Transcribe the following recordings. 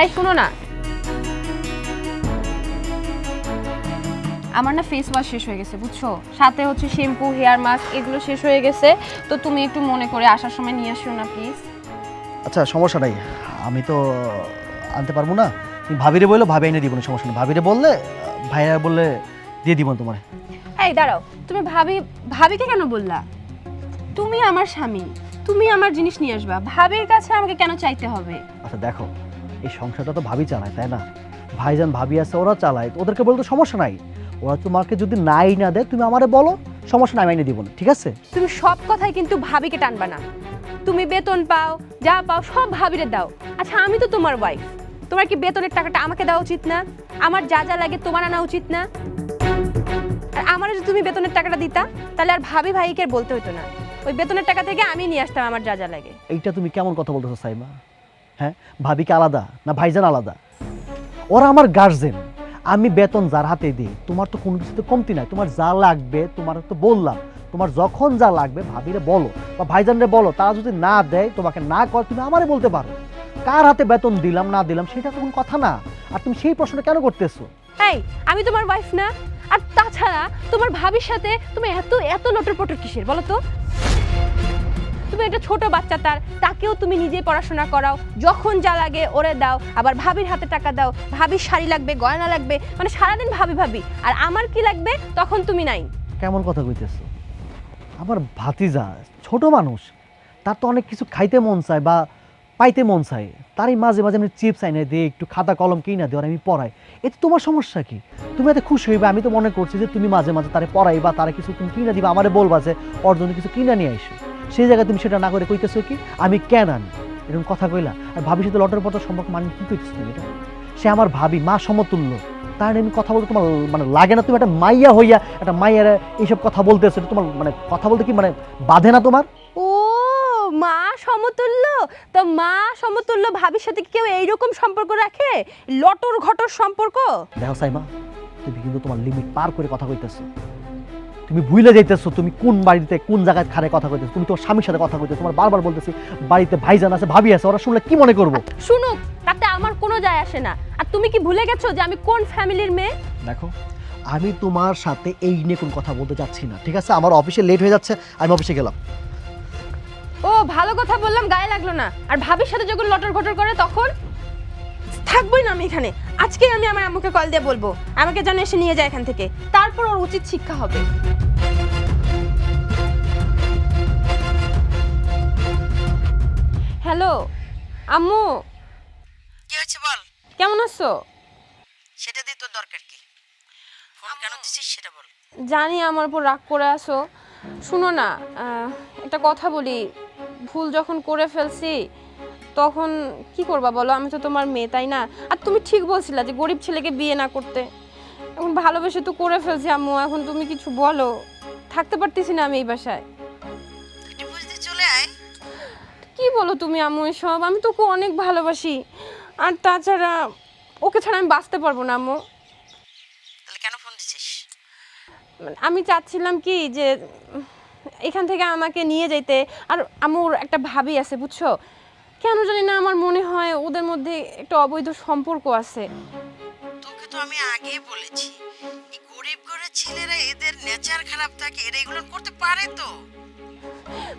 এই শোনো না, আমার না ফেস ওয়াশ শেষ হয়ে গেছে বুঝছো, সাথে হচ্ছে শ্যাম্পু, হেয়ার মাস্ক এগুলো শেষ হয়ে গেছে। তো তুমি একটু মনে করে আসার সময় নিয়ে আসো না প্লিজ। আচ্ছা সমস্যা নাই, আমি তো আনতে পারবো না। তুমি ভাবিরে বললো, ভাবি এনে দিব না, সমস্যা নেই। ভাবিরে বললে, ভাইয়া বললে দিয়ে দিব তোমার। এই দাঁড়াও, তুমি ভাবিকে কেন বললা? তুমি আমার স্বামী, তুমি আমার জিনিস নিয়ে আসবা, ভাবির কাছে আমাকে কেন চাইতে হবে? আচ্ছা দেখো, এই সংসারটা তো ভাবি চালায় তাই না? ভাইজান ভাবি আছে, ওরা চালায়, ওদেরকে বলতে সমস্যা নাই। ওরা তোমাকে যদি নাই না দেয় তুমি আমারে বলো, সমস্যা নাই, আমি এনে দিব না, ঠিক আছে? তুমি সব কথাই কিন্তু ভাবিকে টানবা না। তুমি বেতন পাও, যা পাও সব ভাবিরে দাও। আচ্ছা আমি তো তোমার ওয়াইফ, তোমার কি বেতনের টাকাটা আমাকে দেওয়া উচিত না? আমার যা যা লাগে তোমার আনা উচিত না? আর আমার যদি তুমি বেতনের টাকাটা দিতা তাহলে আর ভাবি ভাইকে বলতে হতো না, ওই বেতনের টাকা থেকে আমি নিয়ে আসতাম আমার যা যা লাগে। এইটা তুমি কেমন কথা বলতেছো সাইমা? হ্যাঁ, ভাবি কি আলাদা না ভাইজান আলাদা? ওরা আমার গার্জেন, আমি বেতন যার হাতে দিই, তোমার তো কোনো কিছুতে কমতি নাই। তোমার যা লাগবে, তোমার তো বললাম, তোমার যখন যা লাগবে ভাবিরে বলো বা ভাইজানরে বলো। তারা যদি না দেয়, তোমাকে না করে, তুমি আমারে বলতে পারো। কার হাতে বেতন দিলাম না দিলাম সেটা তো কোনো কথা না। আর তুমি সেই প্রশ্নটা কেন করতেছো? এই আমি তোমার ওয়াইফ না? আর তাছাড়া তোমার ভাবির সাথে তুমি এত এত লটর পটর কিসের বলো তো? তুমি একটা ছোট বাচ্চা, তাকেও তুমি নিজেই পড়াশোনা করাও, যখন যা লাগে ওরে দাও, আবার ভাবির হাতে টাকা দাও, ভাবির শাড়ি লাগবে, গয়না লাগবে, মানে সারাদিন ভাবি ভাবি। আর আমার কি লাগবে তখন তুমি নাই। কেমন কথা কইতেছো? আমার ভাতিজা ছোট মানুষ, তার তো অনেক কিছু খাইতে মন চায় বা পাইতে মন চায়। তারই মাঝে মাঝে আমি চিপস আইনে দিই, একটু খাতা কলম কিনা দিই, আর আমি পড়াই। এতে তোমার সমস্যা কি? তুমি এতে খুশি হইবে। আমি তো মনে করছি যে তুমি মাঝে মাঝে তারে পড়াই বা তারা কিছু তুমি কিনা দিবা, আমারে বলবা যে ওর জন্য কিছু কিনা নিয়ে আইসো। সেই জায়গায় তুমি সেটা না করে কইতেছো কি আমি কেন আনি, এরকম কথা কইলা। আর ভাবির সাথে লটর পটর সম্পর্ক মানে কি কইতেছো তুমি এটা? সে আমার ভাবি, মা সমতুল্য, তার আমি কথা বলতে তোমার মানে লাগে না? তুমি একটা মাইয়া হইয়া একটা মাইয়ার এইসব কথা বলতেছো, তোমার মানে কথা বলতে কি মানে বাধে না তোমার? ও মা সমতুল্য, তো মা সমতুল্য ভাবির সাথে কি কেউ এইরকম সম্পর্ক রাখে? লটর ঘটর সম্পর্ক? দেখো সাইমা, তুমি কিন্তু তোমার লিমিট পার করে কথা কইতেছো। তুমি ভুলে যাইতেছো তুমি কোন বাড়িতে কোন জায়গায় খারে কথা কইতেছো। তুমি তোমার স্বামীর সাথে কথা কইতেছো। তোমার বারবার বলতেছি বাড়িতে ভাইজান আছে, ভাবি আছে, ওরা শুনলে কি মনে করবো? শুনুক, তাতে আমার কোনো যায় আসে না। আর তুমি কি ভুলে গেছো যে আমি কোন ফ্যামিলির মেয়ে? দেখো, আমি তোমার সাথে এই নিয়ে কোনো কথা বলতে চাচ্ছি না, ঠিক আছে? আমার অফিসে লেট হয়ে যাচ্ছে, আমি অফিসে গেলাম। ও ভালো কথা বললাম, গায়ে লাগলো না। আর ভাবির সাথে যখন লটর ঘটর করে তখন থাকবোই না আমি এখানে। আজকে আমি আমার আম্মুকে কল দিয়ে বলবো আমাকে যেন এসে নিয়ে যায় এখান থেকে, তারপর ওর উচিত শিক্ষা হবে। হ্যালো আম্মু, কি হয়েছে বল? কেমন আছো? সেটা দিয়ে তোর দরকার কি? ফোন কেন দিছিস সেটা বল। জানি আমার উপর রাগ করে আছো। শুনো না, একটা কথা বলি, ভুল যখন করে ফেলছি তখন কি করবা বলো? আমি তো তোমার মেয়ে, তাই না? আর তুমি ঠিক বলছিলা যে গরিব ছেলেকে বিয়ে না করতে। এখন ভালোবেসে তো করে ফেলছি আম্মু, এখন তুমি কিছু বলো। থাকতে পারতেছি না আমি এই বাসায়। ডিভোর্স দিয়ে চলে আয়। কি বলো তুমি আম্মু এসব? আমি তোকে অনেক ভালোবাসি, আর তাছাড়া ওকে ছাড়া আমি বাঁচতে পারবো না আম্মু। তাহলে কেন ফোন দিছিস? আমি চাচ্ছিলাম কি যে এখান থেকে আমাকে নিয়ে যেতে। আর আম্মুর একটা ভাবি আছে বুঝছো, কেন জানি না আমার মনে হয় ওদের মধ্যে একটা অবৈধ সম্পর্ক আছে। তোকে তো আমি আগেই বলেছি, এই গরিব ঘরের ছেলেরা এদের নেচার খারাপ থাকে, এরা এগুলো করতে পারে তো।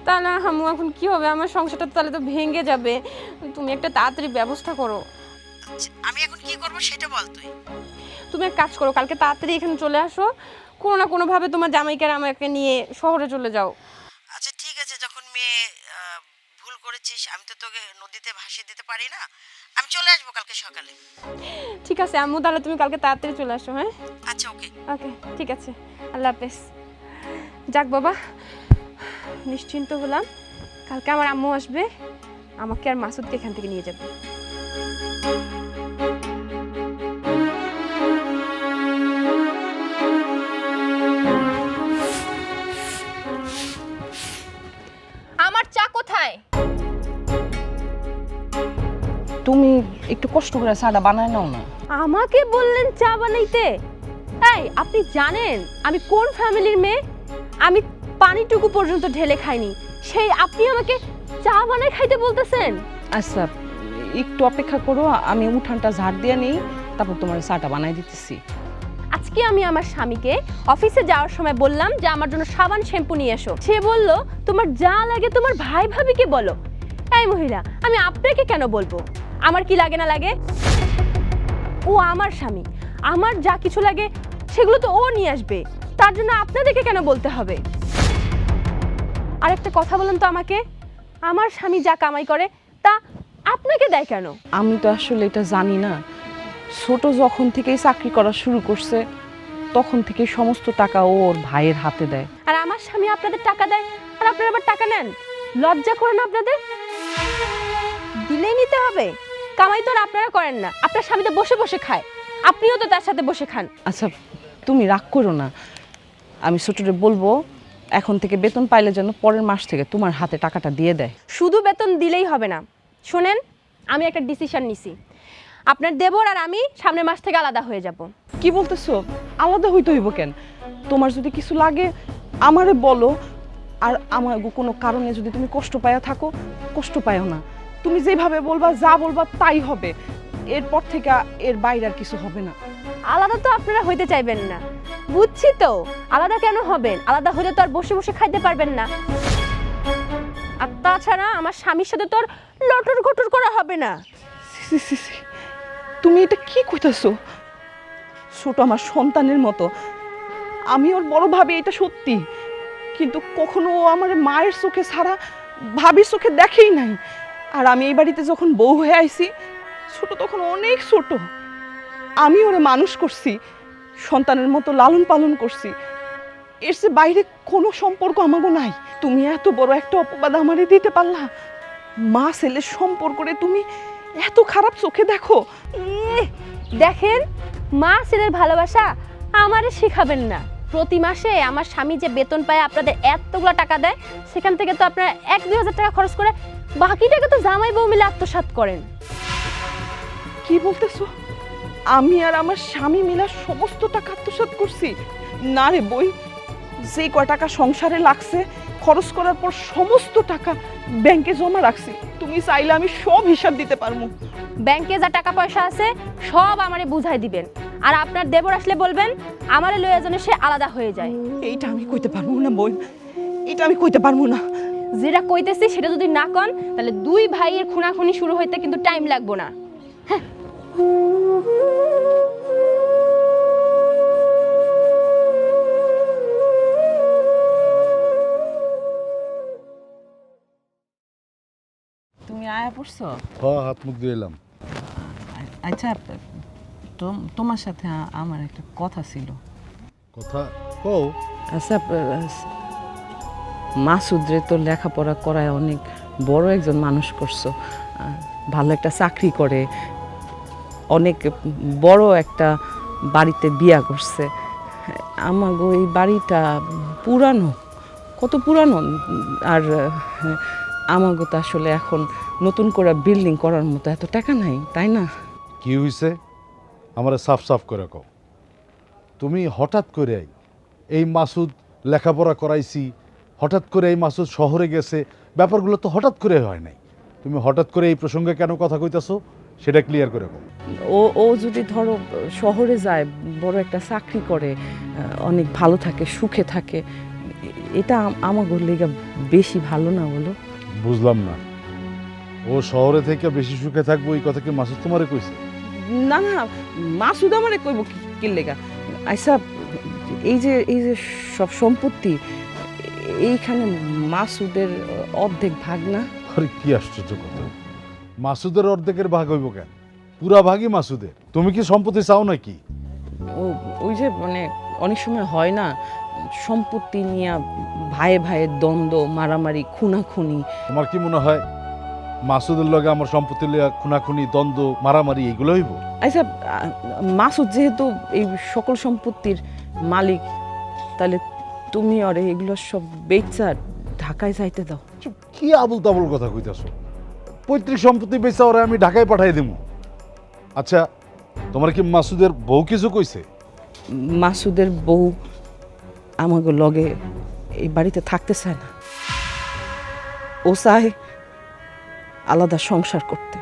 তা না আম্মু, এখন কি হবে? আমার সংসারটা তাহলে তো ভেঙে যাবে। তুমি একটা তাড়াতাড়ি ব্যবস্থা করো। আচ্ছা, আমি এখন কি করব সেটা বল তুই। তুমি এক কাজ করো, কালকে তাড়াতাড়ি এখানে চলে আসো, কোনো না কোনোভাবে তোমার জামাইকে আর আমাকে নিয়ে শহরে চলে যাও। আচ্ছা ঠিক আছে, যখন মেয়ে ভুল করেছিস আমি তো তোকে নদীতে ভাসিয়ে দিতে পারি না। আমি চলে আসবো কালকে সকালে। ঠিক আছে আম্মু, তাহলে তুমি কালকে তাড়াতাড়ি চলে আসো। হ্যাঁ আচ্ছা ওকে। ওকে ঠিক আছে, আল্লাহ হাফেজ। যাক বাবা, নিশ্চিন্ত হলাম। কালকে আমার আম্মু আসবে, আমাকে আর মাসুদকে এখান থেকে নিয়ে যাবে। আমার চা কোথায়? তুমি একটু কষ্ট করে চাটা বানায় নাও না। আমাকে বললেন চা বানাইতে? এই আপনি জানেন আমি কোন ফ্যামিলির মেয়ে? আমি পানিটুকু পর্যন্ত ঢেলে খাইনি, সেই আপনি আমাকে চা বানাই খাইতে বলতেছেন? আচ্ছা একটু অপেক্ষা করো, আমি উঠানটা ঝাড় দিয়ে নিই, তারপর তোমার চাটা বানাই দিতেছি। আজকে আমি আমার স্বামীকে অফিসে যাওয়ার সময় বললাম যে আমার জন্য সাবান শ্যাম্পু নিয়ে এসো। সে বলল তোমার যা লাগে তোমার ভাই ভাবিকে বলো। এই মহিলা, আমি আপনাকে কেন বলবো? আমার কি লাগে না লাগে? ও আমার স্বামী, আমার যা কিছু লাগে সেগুলো তো ও নিয়ে আসবে, তার জন্য আপনাদেরকে কেন বলতে হবে? আর একটা কথা বলেন তো আমাকে, আমার স্বামী যা কামাই করে তা আপনাকে দেয় কেন? আমি তো আসলে এটা জানি না। ছোট যখন থেকেই চাকরি করা শুরু করছে তখন থেকে সমস্ত টাকা ও ওর ভাইয়ের হাতে দেয়। আর আমার স্বামী আপনাদের টাকা দেয় আর আপনারা আবার টাকা নেন? লজ্জা করে না আপনাদের? দিলেই নিতে হবে? কামাই তো আর আপনারা করেন না, আপনার স্বামী তো বসে বসে খায়, আপনিও তো তার সাথে বসে খান। আচ্ছা তুমি রাগ করো না, আমি ছোটরে বলবো এখন থেকে বেতন পাইলে যেন পরের মাস থেকে তোমার হাতে টাকাটা দিয়ে দেয়। শুধু বেতন দিলেই হবে না, শোনেন, আমি একটা ডিসিশন নিছি, আপনার দেবর আর আমি সামনের মাস থেকে আলাদা হয়ে যাব। কি বলতেছো? আলাদা হইতে হইব কেন? তোমার যদি কিছু লাগে আমারে বলো, আর আমার কোনো কারণে যদি তুমি কষ্ট পায়া থাকো, কষ্ট পায়ও না। তুমি যেভাবে বলবা, যা বলবা তাই হবে। এরপর থেকে এর বাইরে আর কিছু হবে না। আলাদা তো আপনারা হইতে চাইবেন না, বুঝছি তো। আলাদা কেন হবেন? আলাদা হলে তো আর বসে বসে খাইতে পারবেন না। আর তাছাড়া আমার স্বামীর সাথে তো আর লটর ঘটর করা হবে না। সি, সি, সি, তুমি এটা কি কইতাছো? ছোট আমার সন্তানের মতো, আমি ওর বড় ভাবি, এটা সত্যি। কিন্তু কখনো ও আমার মায়ের চোখে ছাড়া ভাবির চোখে দেখেই নাই। আর আমি এই বাড়িতে যখন বউ হয়ে আইছি, ছোট তখন অনেক ছোট। আমি ওরে মানুষ করছি, সন্তানের মতো লালন পালন করছি। এর চেয়ে বাইরে কোনো সম্পর্ক আমাগো নাই। তুমি এত বড় একটা অপবাদ আমারে দিতে পারলা? মা ছেলের সম্পর্করে তুমি এত খারাপ চোখে দেখো? দেখেন, মা ছেলের ভালোবাসা আমারে শিখাবেন না। প্রতি মাসে আমার স্বামী যে বেতন পায় আপনাদের এতগুলো টাকা দেয়, সেখান থেকে তো আপনারা 1-2 হাজার টাকা খরচ করে বাকি টাকা তো জামাই বউ মিলে আত্মসাৎ করেন। কি বলতেছো? আমি আর আমার স্বামী মিলা সমস্ত টাকা আত্মসাৎ করছি? না রে বই, যে কয় টাকা সংসারে লাগছে খরচ করার পর সমস্ত টাকা ব্যাংকে জমা রাখছি। তুমি চাইলে আমি সব হিসাব দিতে পারবো। ব্যাংকে যা টাকা পয়সা আছে সব আমারে বুঝাই দিবেন, আর আপনার দেবর আসলে বলবেন আমারে লইয়া যেন সে আলাদা হয়ে যায়। এইটা আমি কইতে পারবো না বই, এটা আমি কইতে পারবো না। যেটা কইতেছি সেটা যদি না কন, তাহলে দুই ভাইয়ের খুনাখুনি শুরু হইতে কিন্তু টাইম লাগবো না। তুমি আয়া পড়ছো? হাত মুখ দিয়ে এলাম। আচ্ছা, তোমার সাথে আমার একটা কথা ছিল। কথা কও। আচ্ছা, মাসুদরে তো লেখাপড়া করায় অনেক বড় একজন মানুষ করছো, ভালো একটা চাকরি করে, অনেক বড় একটা বাড়িতে বিয়া করছে। আমাগো এই বাড়িটা পুরানো, কত পুরানো। আর আমাগো তো আসলে এখন নতুন করে বিল্ডিং করার মতো এত টাকা নাই, তাই না? কি হইছে আমারে সাফ সাফ করে কও। তুমি হঠাৎ করে এই মাসুদ লেখাপড়া করাইছি, হঠাৎ করে এই মাসুদ শহরে গেছে, ব্যাপারগুলো তো হঠাৎ করে হয় নাই। তুমি হঠাৎ করে এই প্রসঙ্গে কেন কথা কইতাছো সেটা ক্লিয়ার করে কও। ও যদি ধরো শহরে যায়, বড় একটা চাকরি করে, অনেক ভালো থাকে, সুখে থাকে, এটা আমাগো লেগে বেশি ভালো না বলো? বুঝলাম না, ও শহরে থেকে বেশি সুখে থাকবো এই কথা কি মাসুদ তোমারে কইছে? না না, মাসুদ আমারে কইব কি লেগা? আচ্ছা, এই যে সব সম্পত্তি এইখানে মাসুদের অর্ধেক ভাগ না? আরে কি আশ্চর্য কথা, মাসুদের অর্ধেকের ভাগ হইব কেন? পুরা ভাগই মাসুদের। তুমি কি সম্পত্তি চাও নাকি? ওই যে মানে অনেক সময় হয় না, সম্পত্তি নিয়ে ভাইয়ে ভাইয়ের দ্বন্দ্ব, মারামারি, খুনাখুনি। তোমার কি মনে হয় মাসুদের লগে আমার সম্পত্তি লইয়া খুনাখুনি, দ্বন্দ্ব, মারামারি এগুলো হইব? আচ্ছা, মাসুদ যেহেতু এই সকল সম্পত্তির মালিক, তাহলে তুমি আর এগুলো সব বেচা ঢাকায় যাইতে দাও। কি আবুল তাবুল কথা কইতাছো? পৈতৃক সম্পত্তি বেচা ওরা আমি ঢাকায় পাঠাই দেবো। আচ্ছা, তোমার কি মাসুদের বউ কিছু কইছে? মাসুদের বউ আমাকে লগে এই বাড়িতে থাকতে চায় না। ও চায় আলাদা সংসার করতে।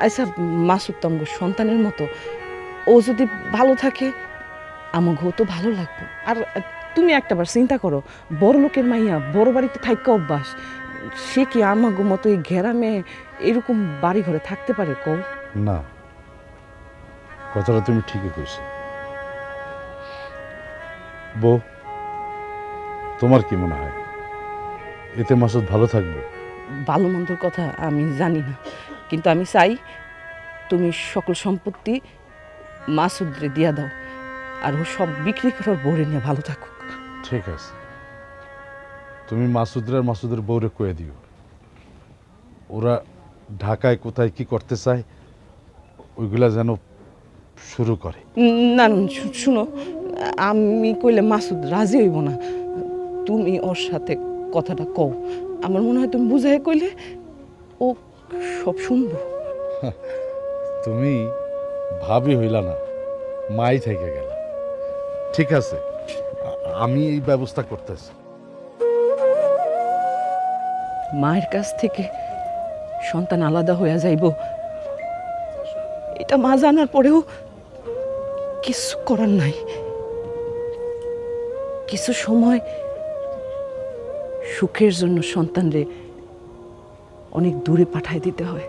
আচ্ছা, মাসুদ তো আমগো সন্তানের মতো, ও যদি ভালো থাকে আমাকেও তো ভালো লাগবে। আর তুমি একটাবার চিন্তা করো, বড় লোকের মাইয়া বড় বাড়িতে থাকা অভ্যাস, সে কি আমাগো মতো এই গ্রামে এরকম বাড়ি ঘরে থাকতে পারে কও? না, কথাটা তুমি ঠিকই কইছো। বউ, তোমার কি মনে হয় এতে মাসুদ ভালো থাকবে? ভালো মন্দর কথা আমি জানি না, কিন্তু আমি চাই তুমি সকল সম্পত্তি মাসুদরে দিয়া দাও, আর ও সব বিক্রি করার বউরে নিয়ে ভালো থাকুক। ঠিক আছে, তুমি মাসুদের আর মাসুদের বউরে কয়ে দিও, ওরা ঢাকায় কোথায় কি করতে চায় ওইগুলা যেন শুরু করে। না না, শুনো, আমি কইলে মাসুদ রাজি হইব না। তুমি ওর সাথে কথাটা কও, আমার মনে হয় তুমি বুঝাই কইলে ও সব শুনবো। তুমি ভাবি হইলা না, মাই থেকে গেল। ঠিক আছে, আমি এই ব্যবস্থা করতেছি। মায়ের কাছ থেকে সন্তান আলাদা হইয়া যাইব, এটা মা জানার পরেও কিছু করার নাই। কিছু সময় সুখের জন্য সন্তানরে অনেক দূরে পাঠায় দিতে হয়।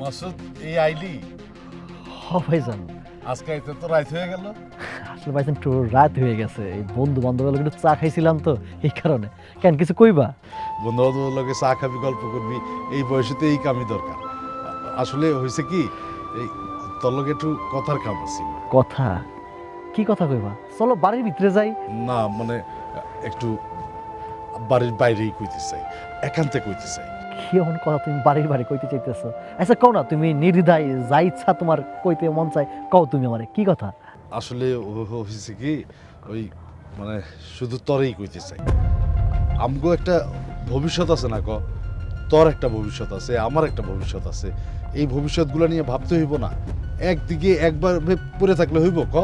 মাসুদ, এই আইলি ভাইজান, আজকে এতে তো রাত হয়ে গেল। আসলে ভাইজান একটু রাত হয়ে গেছে, এই বন্ধু বান্ধবের একটু চা খাইছিলাম তো এই কারণে। কেন কিছু কইবা? বন্ধু বান্ধবের লগে চা খাবি, গল্প করবি, এই বয়সেতে এই কামই দরকার। আসলে হয়েছে কি, এই তোর লগে একটু কথার কাম আছে। কথা? কি কথা কইবা? চলো বাড়ির ভিতরে যাই। না মানে একটু বাড়ির বাইরেই কইতে চাই, একান্তে কইতে চাই। কি এমন কথা তুমি বাড়ির বাড়ি কইতে চাইতেছো? আচ্ছা কও না, তুমি নির্দ্বিধায় যা ইচ্ছা তোমার কইতে মন চাই কও তুমি আমারে, কি কথা? আসলে হয়েছে কি, ওই মানে শুধু তরেই কইতে চাই। আমগো একটা ভবিষ্যৎ আছে না ক? তোর একটা ভবিষ্যৎ আছে, আমার একটা ভবিষ্যৎ আছে। এই ভবিষ্যৎগুলো নিয়ে ভাবতে হইব না? একদিকে একবার পড়ে থাকলে হইব ক?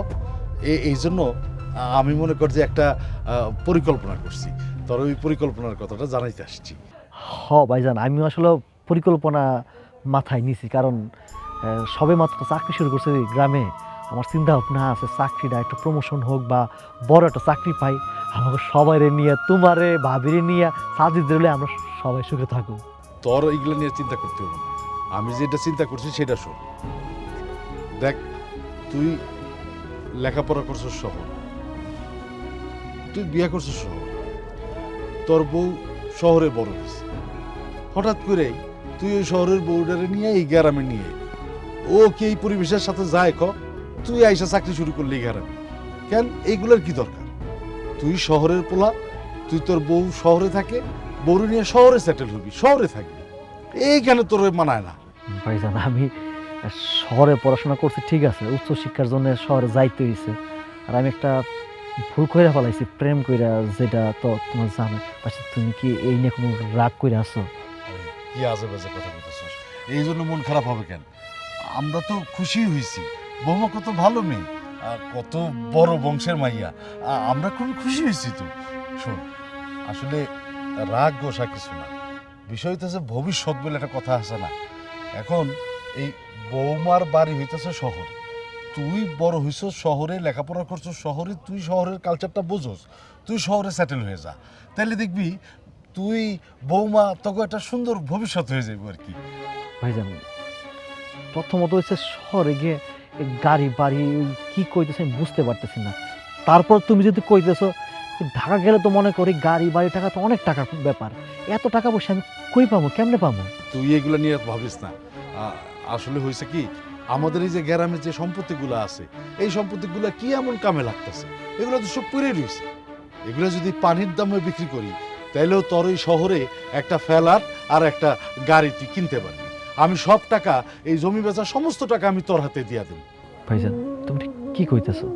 এই জন্য আমি মনে করি যে একটা পরিকল্পনা করছি, তোর ওই পরিকল্পনার কথাটা জানাইতে আসছি। ভাইজান, আমি আসলে পরিকল্পনা মাথায় নিছি, কারণ সবে মাত্র চাকরি শুরু করছে গ্রামে। আমার চিন্তা ভাবনা আছে চাকরিটা একটা প্রমোশন হোক বা বড় একটা চাকরি পাই, আমাকে সবাইরে নিয়ে, তোমারে ভাবিরে নিয়ে, সাজিদ দিলে আমরা সবাই সুখে থাকবো। তোর এইগুলো নিয়ে চিন্তা করতে হবে না, আমি যেটা চিন্তা করছি সেটা শোন। দেখ, তুই লেখাপড়া করছিস শহর, তুই বিয়ে করছিস শহর, তোর বউ শহরে বড় হয়েছে। হঠাৎ করে তুই ওই শহরের বউটারে নিয়ে এই গ্রামে নিয়ে, ও কি এই পরিবেশের সাথে যায় ক? তুই আইসা চাকরি শুরু করলি গ্রামে, কেন? এইগুলোর কি দরকার? তুই শহরের পোলা, তুই তোর বউ শহরে থাকে, বউ নিয়ে শহরে সেটেল হবি, শহরে থাকবি, এইখানে তোর মানায় না। ভাইজান, আমি শহরে পড়াশোনা করছি ঠিক আছে, উচ্চ শিক্ষার জন্য শহরে যাইতে হয়েছে, আর আমি একটা ভুল কইরা ফেলাইছি, প্রেম কইরা, যেটা তো তোমার জানো। আচ্ছা তুমি কি এই নিয়ে কোনো রাগ কইরা আসো? কি আজে বাজে কথা বলতেছিস? এই জন্য মন খারাপ হবে কেন? আমরা তো খুশি হয়েছি, বৌমা কত ভালো মেয়ে, আর কত বড় বংশের মাইয়া, আমরা খুব খুশি হয়েছি। তো শোন, আসলে রাগ গোসা কিছু না, বিষয় হইতেছে ভবিষ্যৎ বলে একটা কথা আছে না। এখন এই বৌমার বাড়ি হইতেছে শহরে, তুই বড় হইছ শহরে, লেখাপড়া করছো শহরে, তুই শহরের কালচারটা বোঝোস, তুই শহরে সেটেল হয়ে যা, তাহলে দেখবি তুই বৌমা তোকে একটা সুন্দর ভবিষ্যৎ হয়ে যাবে আর কি। ভাইজান, প্রথমত হচ্ছে শহরে গিয়ে এই গাড়ি বাড়ি কি কইতেছে আমি বুঝতে পারতেছি না। তারপর তুমি যদি কইতেছো ঢাকা গেলে তো মনে করি গাড়ি বাড়ি টাকা তো অনেক টাকার ব্যাপার, এত টাকা পয়সা আমি কই পাবো, কেমনে পাবো? তুই এগুলো নিয়ে ভাবিস না। আসলে হয়েছে কি, আমাদের এই যে গ্রামের যে সম্পত্তিগুলো আছে, এই সম্পত্তিগুলো কি এমন কামে লাগতেছে, এগুলো তো সব পড়ে রয়েছে। এগুলো যদি পানির দামে বিক্রি করি, তাইলেও তোর ওই শহরে একটা ফেলার আর একটা গাড়ি তুই কিনতে পারবি। আমি সব টাকা, এই জমি বেচার সমস্ত টাকা আমি তোর হাতে দিয়া দেব। ভাইজান, তুমি কি কইতেছো?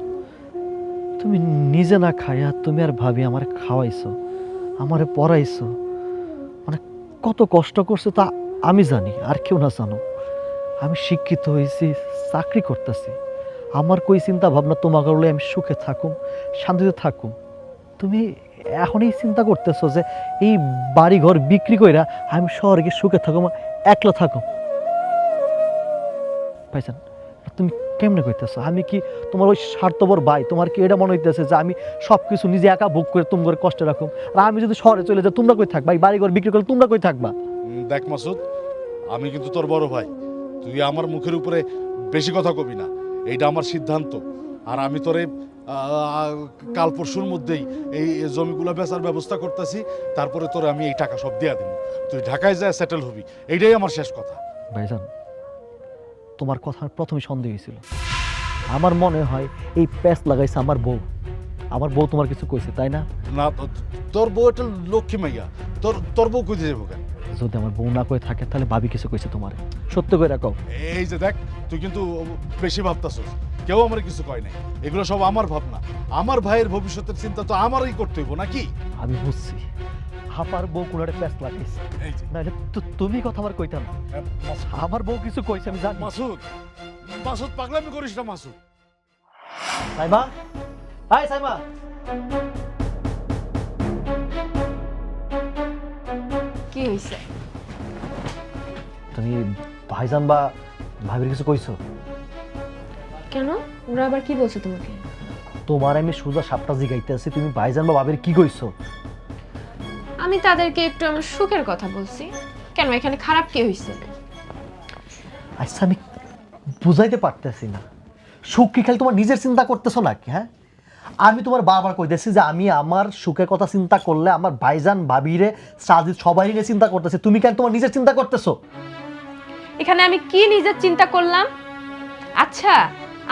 তুমি নিজে না খাইয়া তুমি আর ভাবি আমার খাওয়াইছো, আমারে পড়াইছো, মানে কত কষ্ট করছো তা আমি জানি, আর কেউ না জানো। আমি শিক্ষিত হয়েছি, চাকরি করতেছি, আমার কই চিন্তা ভাবনা তোমাকে বলে আমি সুখে থাকুম, শান্তিতে থাকুম। তুমি এখনই চিন্তা করতেছো যে এই বাড়ি ঘর বিক্রি কইরা আমি শহরে গিয়ে সুখে থাকো, একলা থাকো? ভাইজান, তুমি কেমনে কইতেছো? আমি কি তোমার ওই স্বার্থপর ভাই? তোমার কি এটা মনে হইতেছে যে আমি সব কিছু নিজে একা ভোগ করে তুমি করে কষ্টে রাখো? আর আমি যদি শহরে চলে যাই, তোমরা কই থাকবা? এই বাড়ি ঘর বিক্রি করলে তোমরা কই থাকবা? দেখ মাসুদ, আমি কিন্তু তোর বড় ভাই, তুই আমার মুখের উপরে বেশি কথা কবি না, এইটা আমার সিদ্ধান্ত। আর আমি তোরে কাল পরশুর মধ্যেই এই জমিগুলো বেচার ব্যবস্থা করতেছি, তারপরে তোরে আমি এই টাকা সব দিয়া দেবো, তুই ঢাকায় যায় সেটেল হবি, এইটাই আমার শেষ কথা। ভাইজান, তোমার কথা প্রথমে সন্দেহ হয়েছিল। আমার মনে হয় এই প্যাচ লাগাইছে আমার বউ। আমার বউ তোমার কিছু কইছে, তাই না? না, তোর বউ একটা লক্ষ্মী মাইয়া, তোর বউ কইতে যাবো কেন? যদি আমার বউ না কই থাকে তাহলে ভাবি কিছু কইছে তোমার, সত্য করে রাখো। এই যে দেখ, তুই কিন্তু বেশি ভাবতাছস, কেউ আমার কিছু কয় নাই, এগুলো সব আমার ভাবনা। আমার ভাইয়ের ভবিষ্যতের চিন্তা তো আমারই করতে হইব নাকি? আমি বুঝছি হাপার বউ কোনো একটা প্যাচ লাগাইছে, এই যে নাহলে তুমি কথা আমার কইতা না। আমার বউ কিছু কইছে আমি জানি। মাসুদ, মাসুদ পাগলামি করিস না মাসুদ। সাইমা, হাই সাইমা। কি হইছে? তুমি ভাইজান বা ভাবির কিছু কইছো? কেন? ওরা আবার কি বলছে তোমাকে? তোমার আমি সোজা সাপটা জিগাইতেছি, তুমি ভাইজান বা ভাবির কি কইছো? আমি তাদেরকে একটু আমার সুখের কথা বলছি। কেন, এখানে খারাপ কি হইছে? আচ্ছা, আমি বুঝাইতে পারতেছি না, সুখ কি খালি তোমার নিজের চিন্তা করতেছো নাকি? হ্যাঁ, আমি তোমার বারবার কইতেছি যে আমি আমার সুখের কথা চিন্তা করলে আমার ভাইজান ভাবিরে সাজিদ সবাই নিয়ে চিন্তা করতেছে, তুমি কেন তোমার নিজের চিন্তা করতেছো? এখানে আমি কি নিজের চিন্তা করলাম? আচ্ছা,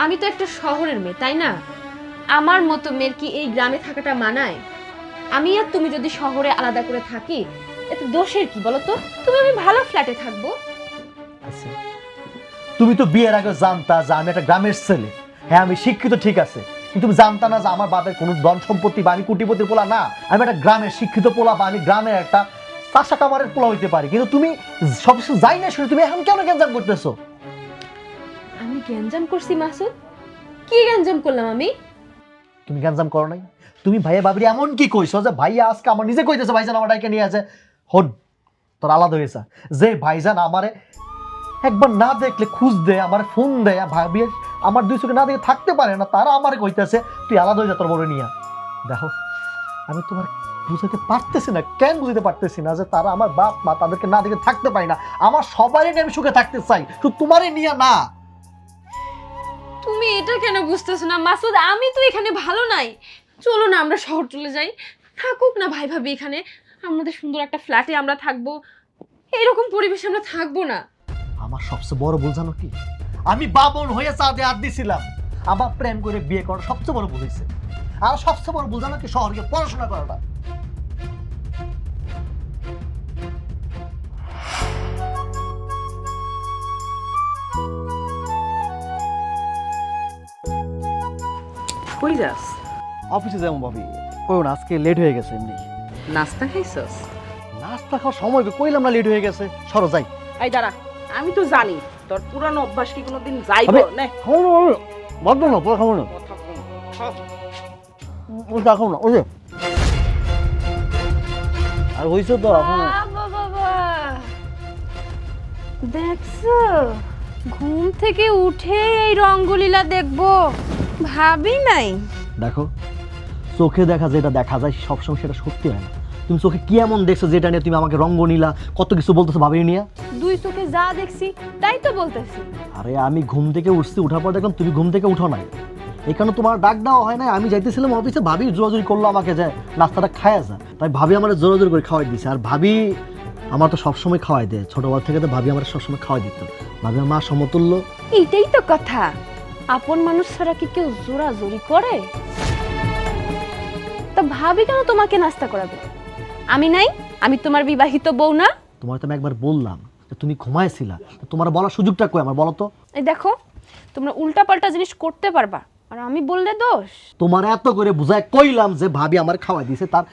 আমি তো একটা শহরের মেয়ে, তাই না? আমার মতো মেয়ের কি এই গ্রামে থাকাটা মানায়? আমি আর তুমি যদি শহরে আলাদা করে থাকি, এতে দোষের কি বলো তো? তুমি আমি ভালো ফ্ল্যাটে থাকবো। আচ্ছা, তুমি তো বিয়ের আগে জানতা যে আমি একটা গ্রামের ছেলে। হ্যাঁ, আমি শিক্ষিত ঠিক আছে, কিন্তু তুমি জানতা না যে আমার বাবার কোনো ধন সম্পত্তি বা আমি কোটিপতির পোলা না। আমি একটা গ্রামের শিক্ষিত পোলা বা আমি গ্রামের একটা চাষা কামারের পোলা হইতে পারি, কিন্তু তুমি সবকিছু যাই না শুনে তুমি এখন কেন গ্যাঞ্জাম করতেছো? আমি গ্যাঞ্জাম করছি মাসুদ? কি গ্যাঞ্জাম করলাম আমি? তুমি গ্যাঞ্জাম করো নাই। তুমি ভাইয়া বাবরি এমন কি কইছো যে ভাইয়া আজকে আমার নিজে কইতেছে ভাইজান আমার ডাইকে নিয়ে আছে। হন, তোর আলাদা হয়েছে যে ভাইজান আমারে একবার না দেখলে খুঁজ দেয়, আমার ফোন দেয়, ভাবি আমার দুই চোখে না দেখে থাকতে পারে না, তারা আমার কইতেছে তুই আলাদা হয়ে যা তোর বড় নিয়া। দেখো, আমি তোমার বুঝাতে পারতেছি না, কেন বুঝতে পারতেছি না যে তারা আমার বাপ মা, তাদেরকে না দেখে থাকতে পারি না। আমার সবাই নিয়ে আমি সুখে থাকতে চাই, শুধু তোমারই নিয়ে না। তুমি এটা কেন বুঝতেছো না মাসুদ? আমি তো এখানে ভালো নাই। চলো না আমরা শহর চলে যাই, থাকুক না ভাই ভাবি এখানে, আমাদের সুন্দর একটা ফ্ল্যাটে আমরা থাকবো। এরকম পরিবেশে আমরা থাকবো না। আমার সবচেয়ে বড় ভুল জানো কি? আমি বাবন হয়ে চাঁদে হাত দিছিলাম। আমার প্রেম করে বিয়ে করা সবচেয়ে বড় ভুল হয়েছে। আর সবচেয়ে বড় ভুল জানো কি? শহরে গিয়ে পড়াশোনা করাটা। কই যাস? অফিসে যেমন ভাবি কই না, আজকে লেট হয়ে গেছে। এমনি নাস্তা খাইছস? নাস্তা খাওয়ার সময় কইলাম না লেট হয়ে গেছে, সরো যাই। এই দাঁড়া, আমি তো জানি তোর পুরানো অভ্যাস কি কোনোদিন যাইব না। খাবো না, বদ্ধ না, পরে খাবো না, কথা কম। খাও। ওটা খাবো না। ওই যে আর হয়েছে তো এখন। বাবা, দেখছো ঘুম থেকে উঠে এই রঙ্গলীলা দেখবো ভাবি নাই। দেখো, চোখে দেখা যেটা দেখা যায় সবসময় সেটা সত্যি হয় না। তুমি চোখে কি এমন দেখছো যেটা নিয়ে তুমি আমাকে রঙ্গ নীলা কত কিছু বলতেছো ভাবি নিয়ে? দুই চোখে যা দেখছি তাই তো বলতেছি। আরে আমি ঘুম থেকে উঠছি, উঠার পর দেখলাম তুমি ঘুম থেকে উঠো নাই, এখানে তোমার ডাক দেওয়া হয় না। আমি যাইতেছিলাম অফিসে, ভাবি জোরাজোরি করলো আমাকে যে নাস্তাটা খাওয়া যা, তাই ভাবি আমার জোরাজোরি করে খাওয়াই দিছে। আর ভাবি আমার তো সবসময় খাওয়াই দেয়, ছোটবেলা থেকে তো ভাবি আমার সবসময় খাওয়াই দিত। ভাবি আমার মা সমতুল্য। এইটাই তো কথা, আপন মানুষ ছাড়া কি কেউ জোরাজোরি করে? তা ভাবি কেন তোমাকে নাস্তা করাবে? আমি নাই? আমি তোমার বিবাহিত বউ না? তোমার তো আমি একবার বললাম যে তুমি ঘুমাইছিলা, তোমার বলার সুযোগটা কই আমার, বলো তো? এই দেখো, তোমরা উল্টাপাল্টা জিনিস করতে পারবা, আর আমি বললে দোষ। তোমার এত করে বুঝায় কইলাম যে ভাবি আমার খাওয়াই দিয়েছে, তার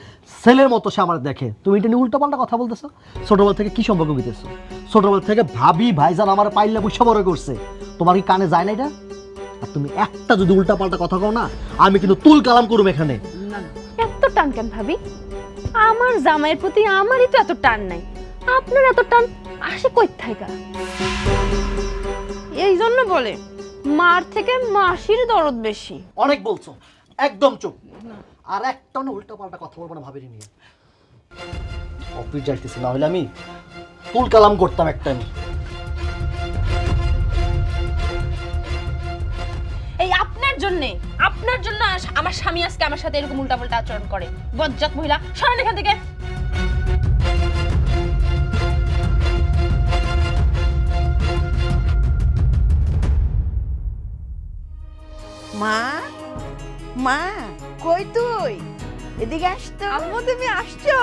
ছেলের মতো সে আমার দেখে, তুমি এটা নিয়ে উল্টাপাল্টা কথা বলতেছো। ছোটবেলা থেকে কি সম্পর্ক বিতেছো? ছোটবেলা থেকে ভাবি ভাইজান আমার পাইলে বুঝা বড় করছে, তোমার কি কানে যায় না এটা? আর তুমি একটা যদি উল্টাপাল্টা কথা কও না, আমি কিন্তু তুল কালাম করুম এখানে। না না, এত টান কেন ভাবি? আমার জামাইয়ের প্রতি আমারই তো এত টান নাই, আপনার এত টান আসে কই থাইকা? এই জন্য বলে মার থেকে মাসির দরদ বেশি। অনেক বলছো, একদম চুপ। আর একটা না উল্টো পাল্টা কথা বলবো না ভাবিনি নিয়ে। অফিস যাইতেছি, না হলে আমি তুল কালাম করতাম একটা। এই আপনার জন্য আমার স্বামী আজকে আমার সাথে এরকম উল্টাপাল্টা আচরণ করে। বজ্জাত মহিলা, সরেন এখান থেকে। মা, মা, কই তুই? এদিকে আসতো। আম্মু তুমি আসছো?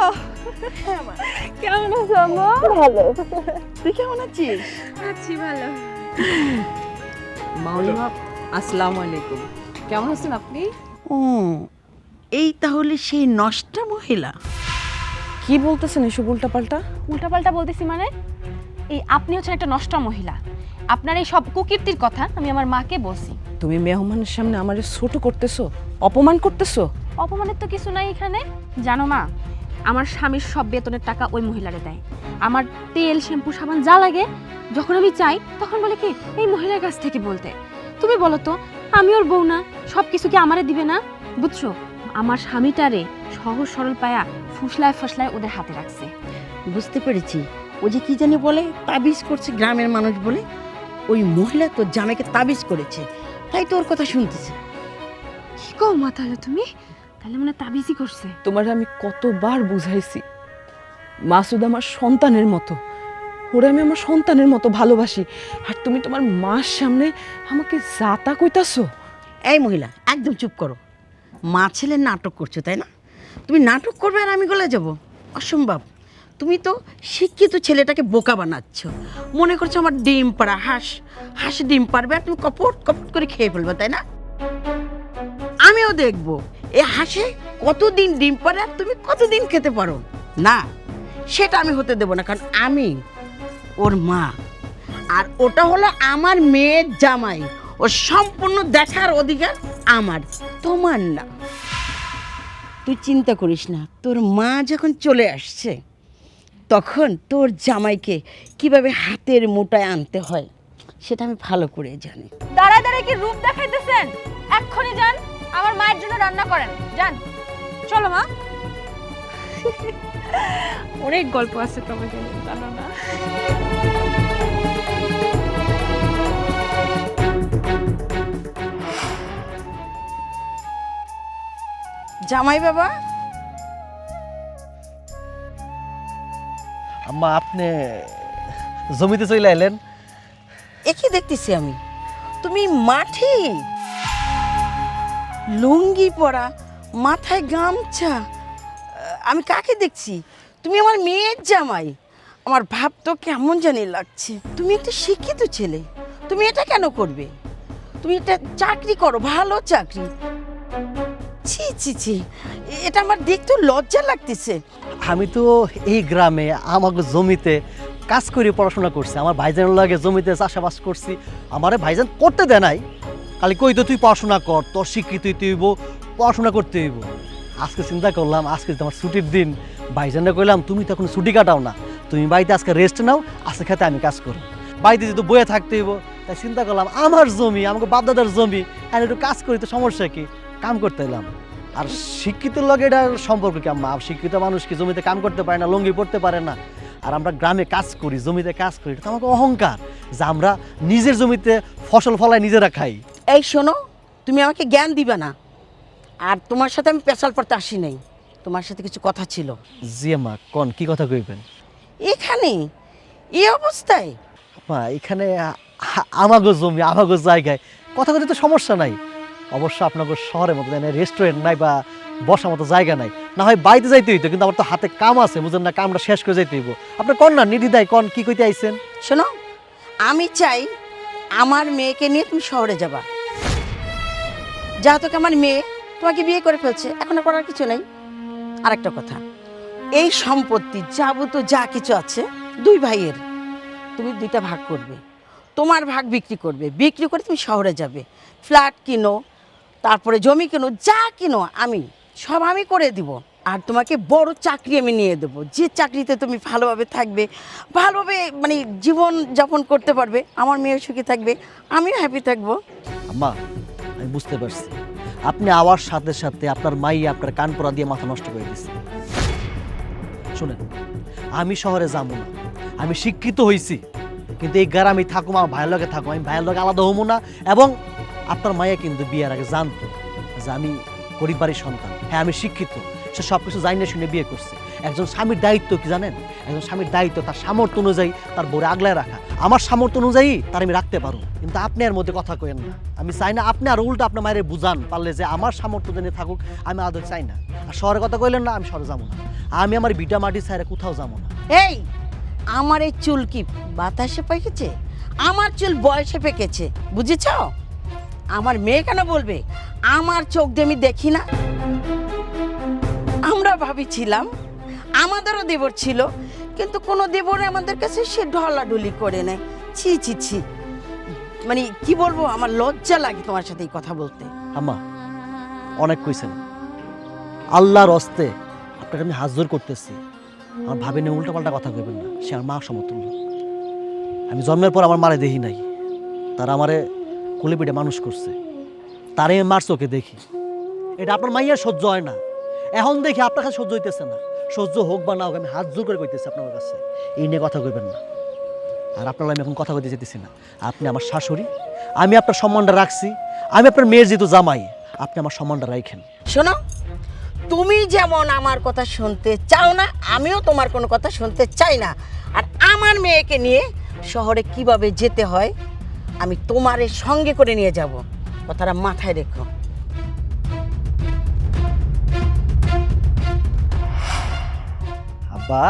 হ্যাঁ মা। কেমন আছো আম্মু? ভালো। তুই কেমন আছিস? আছি ভালো। মাউলিমা, আসসালামু আলাইকুম। কেমন আছেন আপনি? ও, এই তাহলে সেই নষ্টা মহিলা। কি বলতেছেন এসব উল্টাপাল্টা? উল্টাপাল্টা বলতেছি মানে? এই আপনি হচ্ছেন একটা নষ্ট মহিলা। আপনার এই সব কুকীর্তির কথা আমি আমার মাকে বলছি। তুমি মেহমানের সামনে আমারে ছোট করতেছো, অপমান করতেছো। অপমানের তো কিছু নাই এখানে। জানো মা, আমার স্বামীর সব বেতনের টাকা ওই মহিলারে দেয়। আমার তেল, শ্যাম্পু, সাবান যা লাগে যখন আমি চাই তখন বলে কি এই মহিলার কাছ থেকে বলতে। তুমি বলো তো, আমি ওর বউ না, সব কিছু কি আমারে দিবে না? বুঝছো, আমার স্বামীটারে সহজ সরল পায়া ফুসলায় ফসলায় ওদের হাতে রাখছে। বুঝতে পেরেছি। ও যে কি জানি বলে, তাবিজ করছে গ্রামের মানুষ বলে। ওই মহিলা তোর জামাইকে তাবিজ করেছে, তাই তোর কথা শুনতেছে। কি কও মা, তাহলে তুমি তাহলে মানে তাবিজই করছে? তোমার আমি কতবার বুঝাইছি, মাসুদ আমার সন্তানের মতো, ওরে আমি আমার সন্তানের মতো ভালোবাসি, আর তুমি তোমার মার সামনে আমাকে জাতা কইতাছো। এই মহিলা, একদম চুপ করো। মা ছেলে নাটক করছো, তাই না? তুমি নাটক করবে আর আমি গলে যাব? অসম্ভব। তুমি তো শিক্ষিত ছেলেটাকে বোকা বানাচ্ছ। মনে করছো আমার ডিম পাড়া হাঁস ডিম পারবে আর তুমি কপট কপট করে খেয়ে ফেলবে, তাই না? আমিও দেখবো এ হাঁসে কতদিন ডিম পারে আর তুমি কতদিন খেতে পারো। না, সেটা আমি হতে দেবো না, কারণ আমি ওর মা, আর ওটা হলো আমার মেয়ের জামাই। ও সম্পূর্ণ দেখার অধিকার আমার, তোমার না। তুই চিন্তা করিস না, তোর মা যখন চলে আসছে তখন তোর জামাইকে কিভাবে হাতের মুঠায় আনতে হয় সেটা আমি ভালো করে জানি। দাঁড়ায় দাঁড়ায় কি রূপ দেখাইতেছেন? এক্ষুনি যান, আমার মায়ের জন্য রান্না করেন। যান, চলো মা। অনেক গল্প আছে তোমাকে, জানো না? জামাই বাবা, আম্মা, আপনি জমিতে চলে এলেন? একই দেখতেছি আমি। তুমি মাঠে লুঙ্গি পরা, মাথায় গামছা। আমি কাকে দেখছি? তুমি আমার মেয়ের জামাই। আমার ভাব তো কেমন জানি লাগছে। তুমি একটা শিক্ষিত ছেলে, তুমি এটা কেন করবে? তুমি একটা চাকরি করো, ভালো চাকরি। ছি ছি ছি, এটা আমার দেখতে লজ্জা লাগতেছে। আমি তো এই গ্রামে আমাকে জমিতে কাজ করে পড়াশোনা করছি। আমার ভাইজানের লাগে জমিতে চাষাবাস করছি। আমারে ভাইজান করতে দেয় নাই, খালি কই তো তুই পড়াশোনা কর, তোর স্বীকৃতি তুই হইব, পড়াশোনা করতে হইব। আজকে চিন্তা করলাম, আজকে তোমার ছুটির দিন, ভাইজানরা কইলাম তুমি তো এখন ছুটি কাটাও না, তুমি বাড়িতে আজকে রেস্ট নাও, আজকে খেতে আমি কাজ করো। বাড়িতে যেহেতু বয়ে থাকতে হইব, তাই চিন্তা করলাম আমার জমি, আমাকে বাপদাদার জমি, আর একটু কাজ করি তো সমস্যা কি, কাম করতে এলাম। আর শিক্ষিত লগে এটার সম্পর্ক কি আম্মা? শিক্ষিত মানুষ কি জমিতে কাম করতে পারে না, লুঙ্গি পড়তে পারে না? আর আমরা গ্রামে কাজ করি, জমিতে কাজ করি, এটা তো আমাকে অহংকার যে আমরা নিজের জমিতে ফসল ফলায় নিজেরা খাই। এই শোনো, তুমি আমাকে জ্ঞান দিবে না। আর তোমার সাথে আমি পেশাল পড়তে আসি নাই, তোমার সাথে কিছু কথা ছিল। জি আম্মা, কোন কি কথা কইবেন? এখানে এই অবস্থায়? মা, এখানে আমাগো জমি, আমাগো জায়গায় কথা কথা তো সমস্যা নাই। অবশ্য আপনাদের শহরের মতো রেস্টুরেন্ট নাই বা বসার মতো জায়গা নাই, না হয় বাড়িতে যাইতে হইতো, কিন্তু আমার তো হাতে কাম আছে, বুঝেন না? কামটা শেষ করে যাইতে হইব। আপনার কন না নির্দ্বিধায় কন, কি কইতে আইছেন? শোনো, আমি চাই আমার মেয়েকে নিয়ে তুমি শহরে যাবা। যেহেতু আমার মেয়ে তোমাকে বিয়ে করে ফেলছে, এখন আর করার কিছু নেই। আর একটা কথা, এই সম্পত্তি যাবতীয় যা কিছু আছে দুই ভাইয়ের, তুমি দুইটা ভাগ করবে। তোমার ভাগ বিক্রি করবে, বিক্রি করে তুমি শহরে যাবে, ফ্ল্যাট কিনো, তারপরে জমি কিনো, যা কিনো আমি সব আমি করে দিব। আর তোমাকে বড় চাকরি আমি নিয়ে দেবো, যে চাকরিতে তুমি ভালোভাবে থাকবে, ভালোভাবে মানে জীবন যাপন করতে পারবে, আমার মেয়ে সুখী থাকবে, আমিও হ্যাপি থাকবো। আম্মা আমি বুঝতে পারছি, আপনি আওয়ার সাথে সাথে আপনার মাই আপনার কান পড়া দিয়ে মাথা নষ্ট করে দিচ্ছে। শুনেন, আমি শহরে যাবো না, আমি শিক্ষিত হয়েছি, কিন্তু এই গ্রামে থাকুম, আমার ভাইয়ের লগে থাকুম, আমি ভাইয়ের লগে আলাদা হবো না। এবং আপনার মাইয়া কিন্তু বিয়ের আগে জানতো যে আমি গরিব বাড়ির সন্তান। হ্যাঁ, আমি শিক্ষিত, সে সব কিছু জানিয়ে শুনে বিয়ে করছে। একজন স্বামীর দায়িত্ব কি জানেন? একজন স্বামীর দায়িত্ব তার সামর্থ্য অনুযায়ী তার বউরে আগলায় রাখা। আমার সামর্থ্য অনুযায়ী তার আমি রাখতে পারবো, কিন্তু আপনি এর মধ্যে কথা কইেন না। আমি চাই না আপনি আর উল্টা আপনার মায়ের বুঝান পারলে যে আমার সামর্থ্য জেনে থাকুক, আমি আদৌ চাই না। আর শহরের কথা কইলেন না, আমি শহরে যাবো না, আমি আমার ভিটা মাটি ছাড়া কোথাও যাবো না। এই, আমার এই চুল কি বাতাসে পেকেছে? আমার চুল বয়সে পেকেছে, বুঝেছ? আমার মেয়ে কেন বলবে? আমার চোখ দিয়ে আমি দেখি না? আমরা ভাবিছিলাম আমাদেরও দেবর ছিল, কিন্তু কোনো দেবরে আমাদের কাছে সে ঢলাঢলি করে নেয়। ছি ছি ছি, মানে কি বলবো, আমার লজ্জা লাগে তোমার সাথে এই কথা বলতে। আম্মা অনেক কইছেন, আল্লাহর হস্তে আপনাকে আমি হাত জোর করতেছি, আমার ভাবি নিয়ে উল্টাপাল্টা কথা কইবেন না। সে আমার মা সমতুল্য। আমি জন্মের পর আমার মারে দেখি নাই, তারা আমারে কোলে পিঠে মানুষ করছে, তারে মার চোখে দেখি। এটা আপনার মাইয়ার সহ্য হয় না, এখন দেখি আপনার কাছে সহ্য হইতেছে না। সহ্য হোক বা না হোক, আমি হাত জোর করে কইতেছি আপনার কাছে, এই নিয়ে কথা কইবেন না। আর আপনার আমি এখন কথা কইতে যেতেছি না। আপনি আমার শাশুড়ি, আমি আপনার সম্মানটা রাখছি, আমি আপনার মেয়ের যেহেতু জামাই, আপনি আমার সম্মানটা রাখেন। শোনো, তুমি যেমন আমার কথা শুনতে চাও না, আমিও তোমার কোনো কথা শুনতে চাই না। আর আমার মেয়েকে নিয়ে শহরে কিভাবে যেতে হয় আমি তোমারে সঙ্গে করে নিয়ে যাব, কথাটা মাথায় রেখো। আব্বা,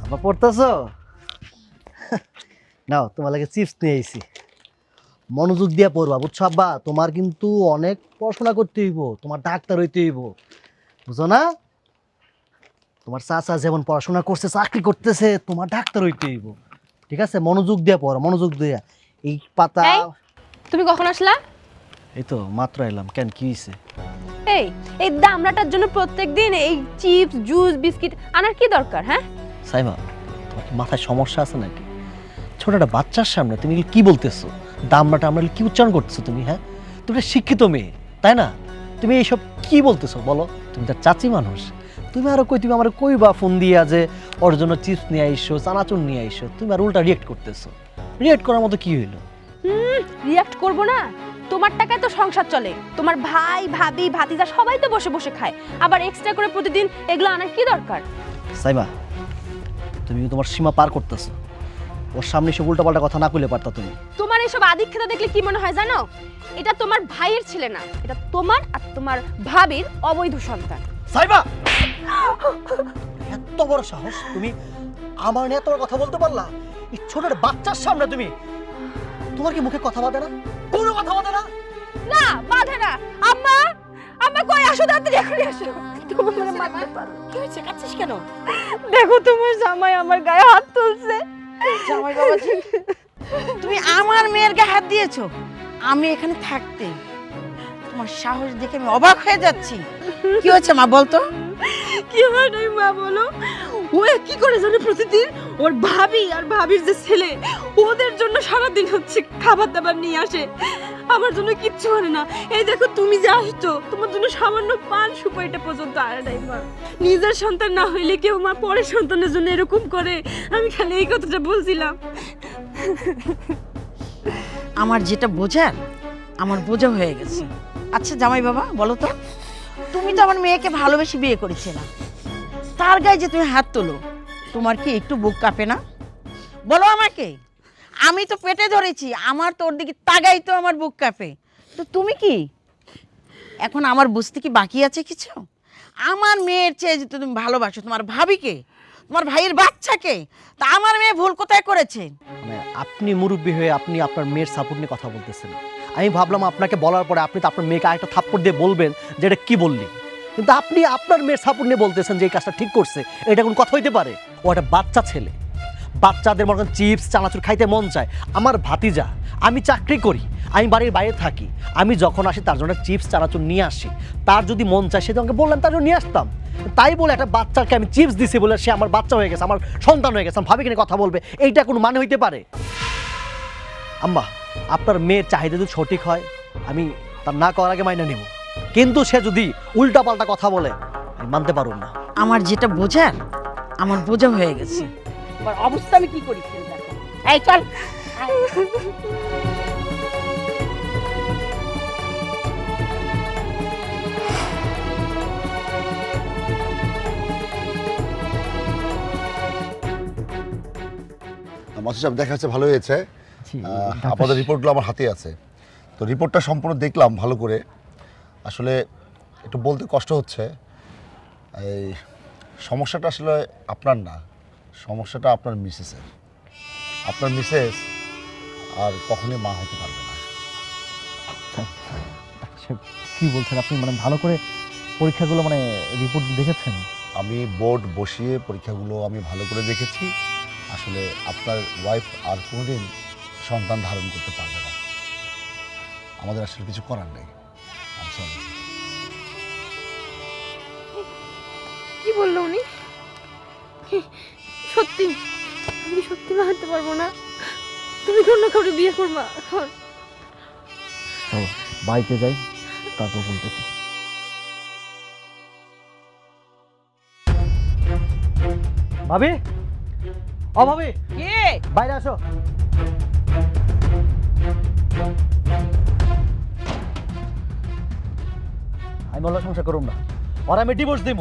আব্বা পড়তেছো? নাও, তোমার লাগে চিপস নিয়ে আইছি, মনোযোগ দিয়ে পড়বা, বুঝছো আব্বা? তোমার কিন্তু অনেক পড়াশোনা করতে হইব, তোমার ডাক্তার হইতে হইব, বুঝো না? তোমার চাচা যেমন পড়াশোনা করছে, চাকরি করতেছে, তোমার ডাক্তার হইতে হইব, ঠিক আছে? মনোযোগ দিয়ে পড়ো, মনোযোগ দিয়ে। এই পাতা। এই, তুমি কখন আসলা? এই তো মাত্র এলাম। কেন, কি হয়েছে? এই এই দামড়াটার জন্য প্রত্যেকদিন এই চিপস জুস বিস্কিট আনার কি দরকার? হ্যাঁ সাইমা, তোমার কি মাথায় সমস্যা আছে নাকি? ছোট একটা বাচ্চার সামনে তুমি কি বলতেছো? দামড়াটা আমরা কি উচ্চারণ করতেছো তুমি? হ্যাঁ, তুমি একটা শিক্ষিত মেয়ে, তাই না? তুমি এইসব কি বলতেছো বলো? তুমি তার চাচি মানুষ, তুমি আরো কই, তুমি আমার কইবা ফোন দিয়া যে ওর জন্য চিপস নিয়ে আইসো, চানাচুর নিয়ে আইসো, তুমি আর উল্টা রিয়েক্ট করতেছো। রিয়েক্ট করার মতো কি হইলো? রিয়াক্ট করবো না? তোমার টাকায় তো সংসার চলে, তোমার ভাই ভাবি ভাতিজা সবাই তো বসে বসে খায়, আবার এক্সট্রা করে প্রতিদিন এগুলো আনার কি দরকার? সাইমা, তুমি তোমার সীমা পার করতেছো। ওর সামনে সব উল্টাপাল্টা কথা না কইলে পারতা তুমি। তোমার এইসব আদিক্ষেতা দেখলে কি মনে হয় জানো? এটা তোমার ভাইয়ের ছেলে না, এটা তোমার আর তোমার ভাবির অবৈধ সন্তান। সাইমা, এত বড় সাহস তুমি আমার নিয়ে এত বড় কথা বলতে পারলা? এই ছোট একটা বাচ্চার সামনে তুমি, তোমার কি মুখে কথা বাঁধে না? কোনো কথা বাঁধে না? না বাধে না। আম্মা, আম্মা কই আসো, তাড়াতাড়ি এখনই আসো। তুমি আমারে মারতে পারো। কি হয়েছে, কাঁদছিস কেন? দেখো তোমার জামাই আমার গায়ে হাত তুলছে। জামাই বাবাজি, তুমি আমার মেয়ের গায়ে হাত দিয়েছো আমি এখানে থাকতে? তোমার সাহস দেখে আমি অবাক হয়ে যাচ্ছি। কি হয়েছে মা, বলতো? কি হয় নাই মা, বলো। ও কি করে জানে, প্রতিদিন ওর ভাবি আর ভাবির যে ছেলে, ওদের জন্য সারাদিন হচ্ছে খাবার দাবার নিয়ে আসে, আমার জন্য কিচ্ছু আনে না। এই দেখো তুমি যে আসছো, তোমার জন্য সামান্য পান সুপারিটা পর্যন্ত আনে নাই মা। নিজের সন্তান না হইলে কেউ মা পরের সন্তানের জন্য এরকম করে? আমি খালি এই কথাটা বলছিলাম। আমার যেটা বোঝার, আমার বোঝা হয়ে গেছে। আচ্ছা জামাই বাবা, বলো তো, তুমি তো আমার মেয়েকে ভালোবেসে বিয়ে করেছে না, তার গায়ে যে তুমি হাত তোলো, তোমার কি একটু বুক কাঁপে না? বলো আমাকে। আমি তো পেটে ধরেছি, আমার তোর দিকে তাগাই তো আমার বুক কাঁপে। তো তুমি কি এখন আমার বুঝতে কি বাকি আছে কিছু? আমার মেয়ের চেয়ে যে তুমি ভালোবাসো তোমার ভাবিকে, তোমার ভাইয়ের বাচ্চাকে, তা আমার মেয়ে ভুল কোথায় করেছে? মানে আপনি মুরব্বী হয়ে আপনি আপনার মেয়ের সাপোর্ট নিয়ে কথা বলতেছেন। আমি ভাবলাম আপনাকে বলার পরে আপনি তো আপনার মেয়েকে আরেকটা থাপ্পড় দিয়ে বলবেন যে এটা কি বললি, কিন্তু আপনি আপনার মেয়ের সাপোর্ট নিয়ে বলতেছেন যে এই কাজটা ঠিক করছে। এটা কোন কথা হইতে পারে? ও একটা বাচ্চা ছেলে, বাচ্চাদের মনে করেন চিপস চানাচুর খাইতে মন চায়। আমার ভাতিজা, আমি চাকরি করি, আমি বাড়ির বাইরে থাকি, আমি যখন আসি তার জন্য চিপস চানাচুর নিয়ে আসি। তার যদি মন চায় সে আমাকে বললাম তার জন্য নিয়ে আসতাম। তাই বলে একটা বাচ্চাকে আমি চিপস দিছি বলে সে আমার বাচ্চা হয়ে গেছে, আমার সন্তান হয়ে গেছে, আমি ভাবি কিনে কথা বলবে, এইটা কোনো মানে হইতে পারে? আম্মা, আপনার মেয়ের চাহিদা যদি সঠিক হয় আমি তার না করার আগে মাইনা নেব, কিন্তু সে যদি উল্টাপাল্টা কথা বলে আমি মানতে পারব না। আমার যেটা বোঝার আমার বোঝা হয়ে গেছে। এবার অবস্থা আমি কি করি খেয়াল রাখো। এই চল। মাসুদ সাহেব, দেখা যাচ্ছে ভালো হয়েছে। জি, আপনাদের রিপোর্টগুলো আমার হাতে আছে, তো রিপোর্টটা সম্পূর্ণ দেখলাম ভালো করে। আসলে একটু বলতে কষ্ট হচ্ছে, এই সমস্যাটা আসলে আপনার না, সমস্যাটা আপনার মিসেসের। আপনার মিসেস আর কখনোই মা হতে পারবে না। কি বলছেন আপনি? মানে ভালো করে পরীক্ষাগুলো মানে রিপোর্ট দেখেছেন? আমি বোর্ড বসিয়ে পরীক্ষাগুলো আমি ভালো করে দেখেছি। আসলে আপনার ওয়াইফ আর কোনোদিন সন্তান ধারণ করতে পারবে না। আমাদের আসলে কিছু করার নেই। আমি সরি। কি বললো উনি? সত্যি? আমি সত্যি মানতে পারবো না। তুমি অন্য কাউকে বিয়ে করবা এখন? চলো বাড়িতে যাই, তারপর বলতেছি। ভাবি, ও ভাবি, কে? বাইরে আসো। আমি বললাম সংসার করুম না, ওরা আমি ডিভোর্স দিব।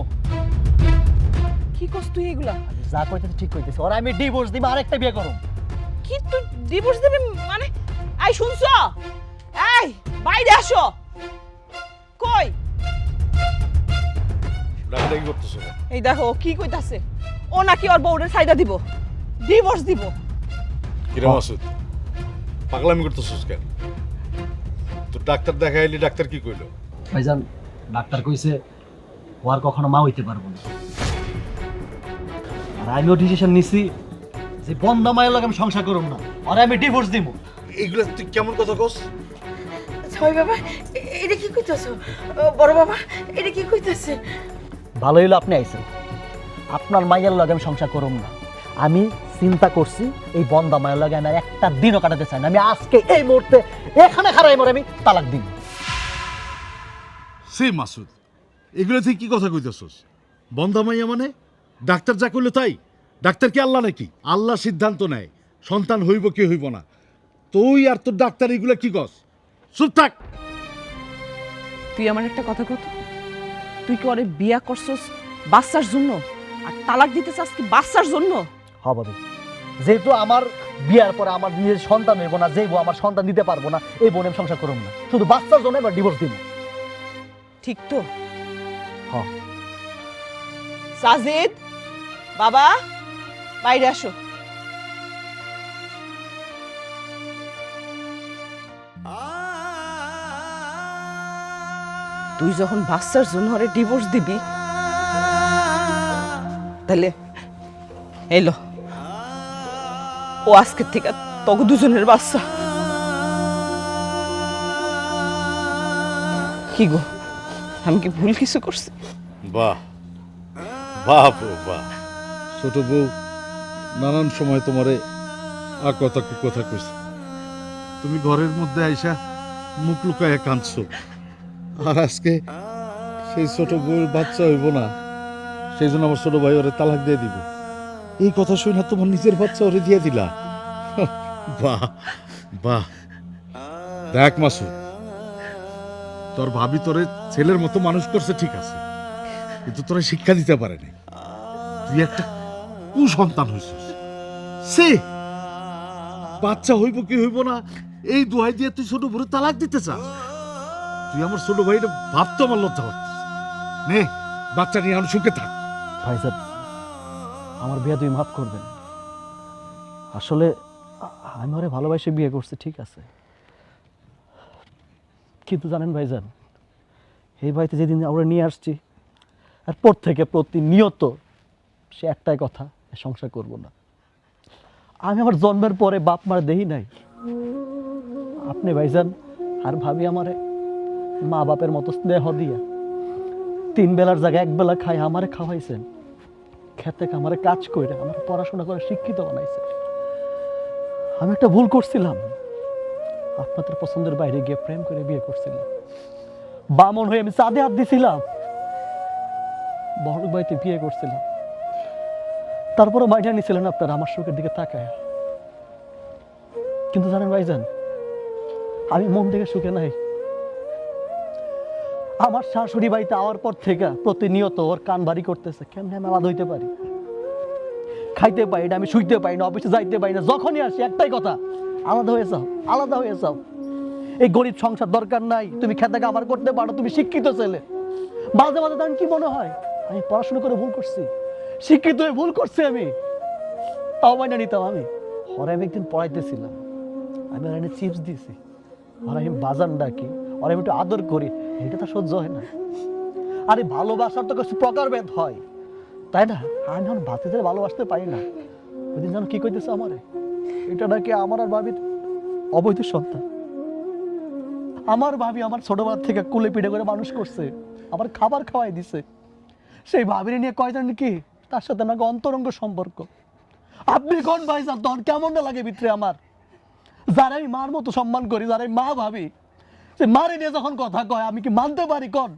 কি করছ তুই এগুলা? যা কইতেছে ঠিক কইতেছে, ওরা আমি ডিভোর্স দিব, আরেকটা বিয়ে করুম। কি তুই ডিভোর্স দিবি মানে? এই শুনছো? এই বাইরে আসো। কই? ডাকাডাকি করতেছো কেন? এই দেখো ও কি কইতাছে। ও নাকি ওর বউরের সাইডা দিব, ডিভোর্স দিব। কিরে মাসুদ, পাগলামি করতেছিস কেন? তো ডাক্তার দেখাইলি, ডাক্তার কি কইলো? ভাইজান, ডাক্তার কইছে ও আর কখনো মা হইতে পারবো না। আর আমিও ডিসিশন নিছি যে বন্ধ মায়ের লগে আমি সংসার করুম না, আর আমি ডিভোর্স দিব। এইগুলা তুই কেমন কথা কস? ছয় বাবা, এটা কি কইতাছো? বড় বাবা, এটা কি কইতাছে? ভালো হইলো আপনি আইছেন। আপনার মায়ের লগে আমি সংসার করুম না। আমি চিন্তা করছি এই বন্ধা মায়ের লগে আমি আর একটা দিনও কাটাতে চাই না। আমি আজকে এই মুহূর্তে এখানে খারাই মরে আমি তালাক দিব। সে মাসুদ, এগুলো তুই কি কথা কইতেছস? বন্ধা মাইয়া মানে? ডাক্তার যা করলো তাই? ডাক্তার কি আল্লাহ নাকি? আল্লাহ সিদ্ধান্ত নেয় সন্তান হইব কি হইব না। তুই আর তোর ডাক্তার এগুলো কি কস? চুপ থাক। তুই আমার একটা কথা কত, তুই কি ওরে বিয়া করছস বাচ্চার জন্য আর তালাক দিতে চাস কি বাচ্চার জন্য? হবে, যেহেতু আমার বিয়ার পরে আমার নিজের সন্তান হইব না, যে বউ আমার সন্তান দিতে পারবো না, এই বোন আমি সংসার করুম না। শুধু বাচ্চার জন্য এবার ডিভোর্স দিব। ঠিক তো? হ্যাঁ। সাজিদ বাবা, বাইরে আসো। তুই যখন বাচ্চার জন্য ওরে ডিভোর্স দিবি, তাহলে এলো ও আজকের থেকে তোকে দুজনের বাচ্চা। কি গো, আমি কি ভুল কিছু করছি? বাহ বাহ বাহ, ছোট বউ নানান সময় তোমারে আর কথা কথা কইছে, তুমি ঘরের মধ্যে আইসা মুখ লুকায় কাঁদছো, আর আজকে সেই ছোট বউর বাচ্চা হইব না, সেই জন্য আমার ছোট ভাই ওরে তালাক দিয়ে দিব। এই কথা শুনে তোমার নিজের বাচ্চা ওরে দিয়ে দিলা। বাহ বাহ। দেখ মাসুদ, তোর ভাবি তোরে ছেলের মতো মানুষ করছে ঠিক আছে, কিন্তু তোরা শিক্ষা দিতে পারেনি। তুই একটা কুসন্তান হইছিস। সে বাচ্চা হইব কি হইব না এই দোহাই দিয়ে তুই ছোট বড় তালাক দিতে চাস? তুই আমার ছোট ভাইটা ভাবতে আমার লজ্জা হচ্ছে। নে বাচ্চা নিয়ে আমি সুখে থাক। ভাইজান, আমার বিয়ে তুই মাফ করবেন। আসলে আমি ওরে ভালোবাসে বিয়ে করছি ঠিক আছে, কিন্তু জানেন ভাইজান, এই বাড়িতে যেদিন আমরা নিয়ে আসছি এরপর থেকে প্রতিনিয়ত সে একটাই কথা, সংসার করব না। আমি আমার জন্মের পরে বাপ মার দেই নাই। আপনি ভাইজান আর ভাবি আমারে মা বাপের মতো স্নেহ দিয়া 3 বেলার জায়গায় 1 বেলা খাই আমারে খাওয়াইছেন, খেতে আমারে কাজ করে আমার পড়াশোনা করে শিক্ষিত বানাইছে। আমি একটা ভুল করছিলাম, আপনাদের পছন্দের বাইরে গিয়ে প্রেম করে বিয়ে করছিলাম। বামন হয়ে আমি চাঁদে হাত দিছিলাম, বড় বাড়িতে বিয়ে করছিলাম। তারপরে মাইনা নিছিলেন আপনারা আমার সুখের দিকে তাকায়। কিন্তু জানেন ভাইজান, আমি মন থেকে সুখে নাই। আমার শাশুড়ি বাড়িতে আওয়ার পর থেকে প্রতিনিয়ত ওর কান ভারী করতেছে, কেমনে আমি আলাদা হইতে পারি, খাইতে পারি না, আমি শুইতে পারি না, অফিসে যাইতে পারি না। যখনই আসি একটাই কথা, আলাদা হয়ে যাও, আলাদা হয়ে যাও। এই গরিব সংসার দরকার নাই, তুমি খেতে খাবার করতে পারো, তুমি শিক্ষিত ছেলে। মাঝে মাঝে তখন কি মনে হয় আমি পড়াশোনা করে ভুল করছি, শিক্ষিত হয়ে ভুল করছি, আমি তাও মাইনা নিতাম। ওরা আমি একদিন পড়াইতেছিলাম, আমি ওরা এনে চিপস দিয়েছি, ওরা আমি বাজান ডাকি, ওরা আমি একটু আদর করি, এটা তো সহ্য হয় না। আরে ভালোবাসার তো কিছু প্রকারভেদ হয়, তাই না? আমি এখন ভাতিদের ভালোবাসতে পারি না। ওইদিন যেন কি কইতেছে আমারে, এটা নাকি আমার আর ভাবির অবৈধ সন্তান। আমার ভাবি আমার ছোটবেলা থেকে কুলে পিঠে করে মানুষ করছে, আবার খাবার খাওয়াই দিছে। সেই ভাবির নিয়ে কয়জন কি তার সাথে নাকি অন্তরঙ্গ সম্পর্ক। আপনি কোন ভাইজান, তখন কেমনটা লাগে ভিতরে আমার? যারা আমি মার মতো সম্মান করি, যারা আমি মা ভাবি, সে মারে নিয়ে যখন কথা কয় আমি কি মানতে পারি? কোন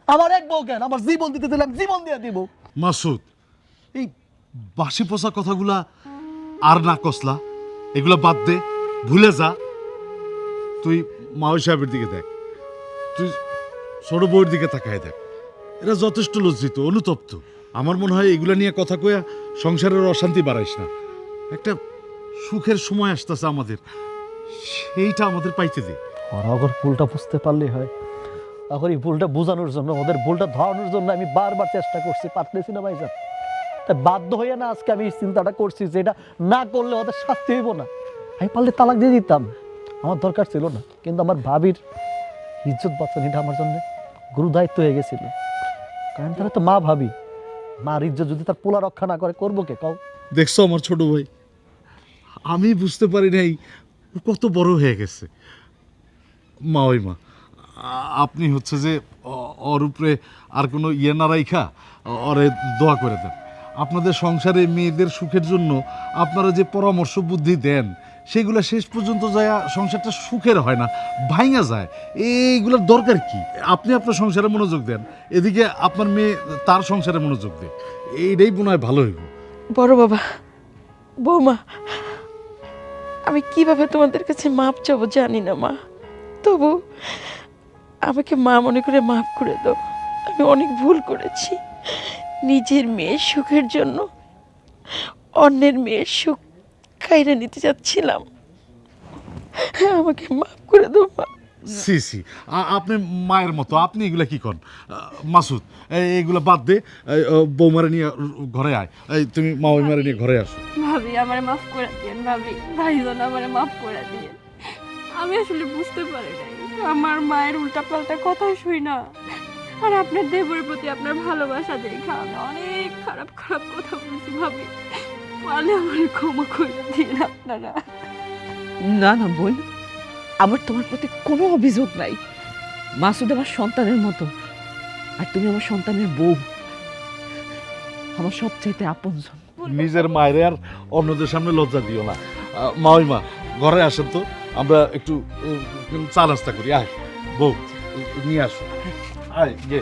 আমার এক বউ কেন, আমার জীবন দিতে দিলাম, জীবন দিয়ে দিব। মাসুদ, এই বাসি পোষা কথাগুলা আর না কসলা, এগুলা বাদ দে, ভুলে যা। তুই মাওই সাহেবের দিকে দেখ, তুই ছোট বউয়ের দিকে তাকায় দেখ, এরা যথেষ্ট লজ্জিত, অনুতপ্ত। আমার মনে হয় এগুলা নিয়ে কথা কয়া সংসারের অশান্তি বাড়াইস না। একটা সুখের সময় আসতেছে আমাদের, সেইটা আমাদের পাইতে দে। ওরা অগর ভুলটা বুঝতে পারলেই হয়। এখন এই ভুলটা বোঝানোর জন্য, ওদের ভুলটা ধরানোর জন্য আমি বারবার চেষ্টা করছি, পারতেছি না ভাইজান। তাই বাধ্য হয়ে না আজকে আমি এই চিন্তাটা করছি যে এটা না করলে ওদের শাস্তি হইব না। আমি পারলে তালাক দিয়ে দিতাম, আমার দরকার ছিল না। কিন্তু আমার ভাবির ইজ্জত বাঁচানো এটা আমার জন্য গুরু দায়িত্ব হয়ে গেছিল। কারণ তারা তো মা ভাবি, মার ইজ্জত যদি তার পোলা রক্ষা না করে, করবো কে কও? দেখছো আমার ছোট ভাই, আমি বুঝতে পারি নাই ও কত বড় হয়ে গেছে। মা ওই মা, আপনি হচ্ছে যে ওর উপরে আর কোনো ইয়ে না রাইখা ওরে দোয়া করে দেন। আপনাদের সংসারে মেয়েদের সুখের জন্য আপনারা যে পরামর্শ বুদ্ধি দেন, সেগুলো শেষ পর্যন্ত যায় সংসারটা সুখের হয় না, ভাঙা যায়। এইগুলোর দরকার কি? আপনি আপনার সংসারে মনোযোগ দেন, এদিকে আপনার মেয়ে তার সংসারে মনোযোগ দেন, এইটাই মনে হয় ভালো হইব। বড় বাবা, বৌমা, আমি কিভাবে তোমাদের কাছে মাপ চাবো জানি না মা, তবু আমাকে মা মনে করে মাফ করে দাও। আমি অনেক ভুল করেছি, নিজের মেয়ের সুখের জন্য অন্যের মেয়ের সুখ কাইরে নিতে যাচ্ছিলাম। আমাকে মাফ করে দাও মা। সি সি, আপনি মায়ের মতো, আপনি এগুলা কি করেন? মাসুদ, এইগুলা বাদ দে, বৌমারে নিয়ে ঘরে আয়। এই তুমি মা ওই মারে নিয়ে ঘরে আসো। ভাবি আমারে মাফ করে দিয়েন, ভাবি ভাইজন আমারে মাফ করে দিয়েন। আমি আসলে বুঝতে পারি নাই, আমার মায়ের উল্টাপাল্টা কথা শুই না, আর আপনার দেবরের প্রতি আপনার ভালোবাসা দেখা আমি অনেক খারাপ খারাপ কথা বলছি। ভাবি মানে আমার ক্ষমা করে দিন আপনারা। না না বোন, আমার তোমার প্রতি কোনো অভিযোগ নাই। মাসুদ আমার সন্তানের মতো, আর তুমি আমার সন্তানের বউ, আমার সবচাইতে আপনজন। নিজের মায়ের আর অন্যদের সামনে লজ্জা দিও না। মা ওই মা, ঘরে আসেন তো, আমরা একটু চা নাস্তা করি। আয় বউ, নিয়ে আসো, আয় গে।